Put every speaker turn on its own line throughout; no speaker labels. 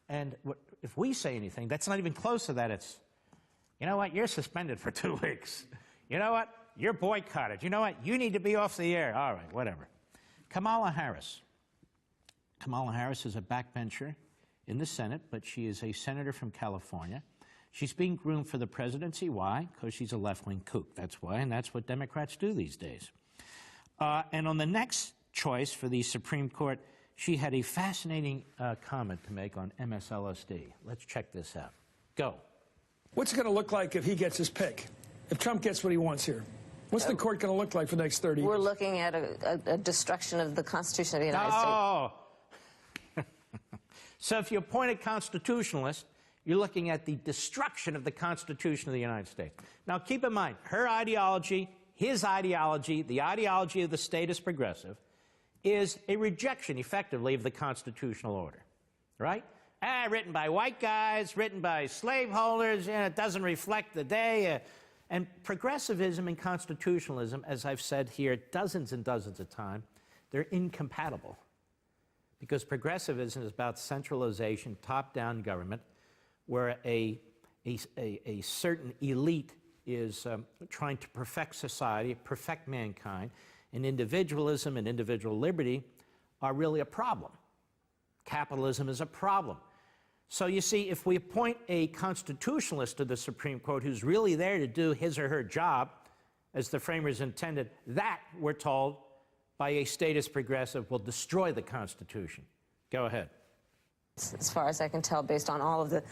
And if we say anything, that's not even close to that. It's, you know what, you're suspended for 2 weeks. You know what, you're boycotted. You know what, you need to be off the air. All right, whatever. Kamala Harris. Kamala Harris is a backbencher in the Senate, but she is a senator from California. She's being groomed for the presidency. Why? Because she's a left-wing kook. That's why, and that's what Democrats do these days. And on the next choice for the Supreme Court, she had a fascinating comment to make on MSLSD. Let's check this out. Go.
What's it going to look like if he gets his pick? If Trump gets what he wants here? What's the court going to look like for the next 30 years?
We're looking at a destruction of the Constitution of the United States.
Oh! So if you appoint a constitutionalist, you're looking at the destruction of the Constitution of the United States. Now, keep in mind, her ideology, his ideology, the ideology of the statist progressive, is a rejection, effectively, of the constitutional order, right? Written by white guys, written by slaveholders, and it doesn't reflect the day. And progressivism and constitutionalism, as I've said here dozens and dozens of times, they're incompatible. Because progressivism is about centralization, top-down government, where a certain elite is trying to perfect society, perfect mankind, and individualism and individual liberty are really a problem. Capitalism is a problem. So you see, if we appoint a constitutionalist to the Supreme Court who's really there to do his or her job, as the framers intended, that, we're told, by a statist progressive will destroy the Constitution. Go ahead.
As far as I can tell, based on all of the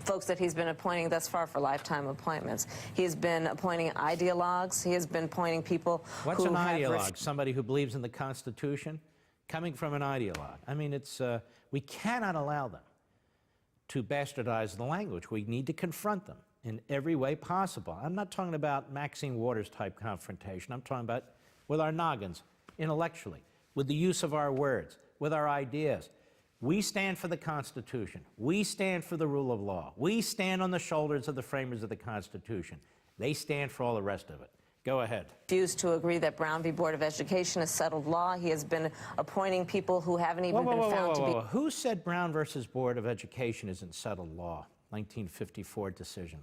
folks that he's been appointing thus far for lifetime appointments. He's been appointing ideologues. He has been appointing people
What's an ideologue? Somebody who believes in the Constitution? Coming from an ideologue. I mean, it's, we cannot allow them to bastardize the language. We need to confront them in every way possible. I'm not talking about Maxine Waters type confrontation. I'm talking about with our noggins, intellectually, with the use of our words, with our ideas. We stand for the Constitution. We stand for the rule of law. We stand on the shoulders of the framers of the Constitution. They stand for all the rest of it. Go ahead.
Refused to agree that Brown v. Board of Education is settled law. He has been appointing people who haven't even been found to be...
Who said Brown versus Board of Education isn't settled law? 1954 decision.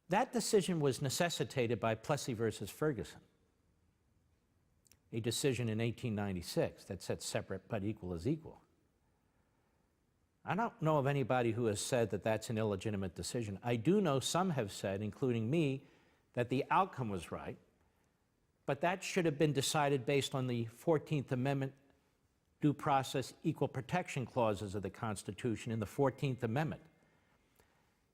That decision was necessitated by Plessy versus Ferguson, a decision in 1896 that said separate but equal is equal. I don't know of anybody who has said that that's an illegitimate decision. I do know some have said, including me, that the outcome was right, but that should have been decided based on the 14th Amendment due process equal protection clauses of the Constitution in the 14th Amendment.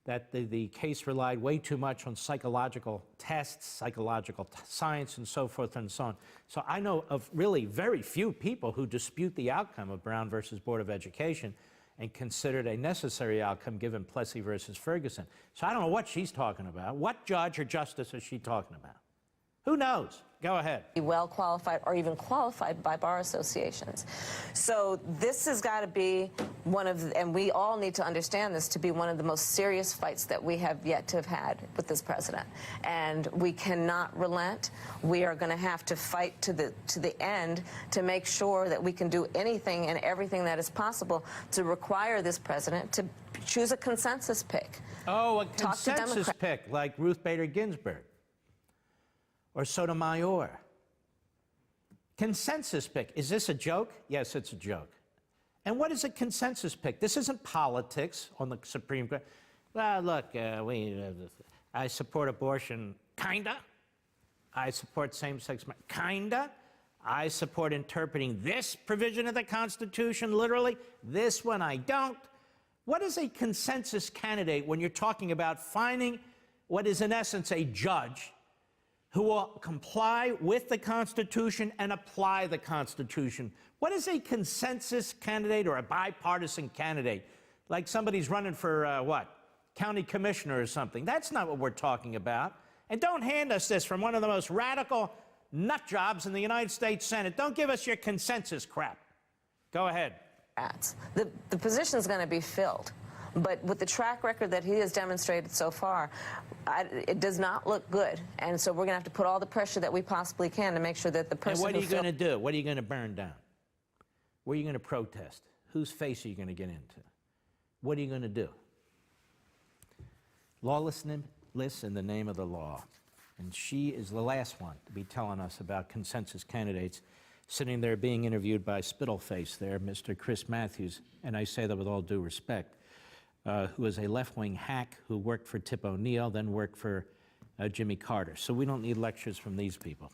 That the case relied way too much on psychological tests, psychological science, and so forth and so on. So I know of really very few people who dispute the outcome of Brown versus Board of Education and consider it a necessary outcome given Plessy versus Ferguson. So I don't know what she's talking about. What judge or justice is she talking about? Who knows? Go ahead.
Well qualified or even qualified by bar associations. So this has got to be one of, and we all need to understand this to be one of the most serious fights that we have yet to have had with this president. And we cannot relent. We are going to have to fight to the end to make sure that we can do anything and everything that is possible to require this president to choose a consensus pick.
Oh, a consensus pick like Ruth Bader Ginsburg or Sotomayor. Consensus pick. Is this a joke? Yes, it's a joke. And what is a consensus pick? This isn't politics on the Supreme Court. Well, look, I support abortion, kinda. I support same-sex marriage, kinda. I support interpreting this provision of the Constitution literally. This one I don't. What is a consensus candidate when you're talking about finding what is in essence a judge who will comply with the Constitution and apply the Constitution? What is a consensus candidate or a bipartisan candidate? Like somebody's running for, what, county commissioner or something. That's not what we're talking about. And don't hand us this from one of the most radical nut jobs in the United States Senate. Don't give us your consensus crap. Go ahead.
The position's going to be filled. But with the track record that he has demonstrated so far, it does not look good. And so we're going to have to put all the pressure that we possibly can to make sure that the person...
And what are you going to do? What are you going to burn down? Where are you going to protest? Whose face are you going to get into? what are you going to do? Lawlessness in the name of the law. And she is the last one to be telling us about consensus candidates sitting there being interviewed by Spittleface there, Mr. Chris Matthews, and I say that with all due respect, who is a left-wing hack who worked for Tip O'Neill, then worked for Jimmy Carter. So we don't need lectures from these people.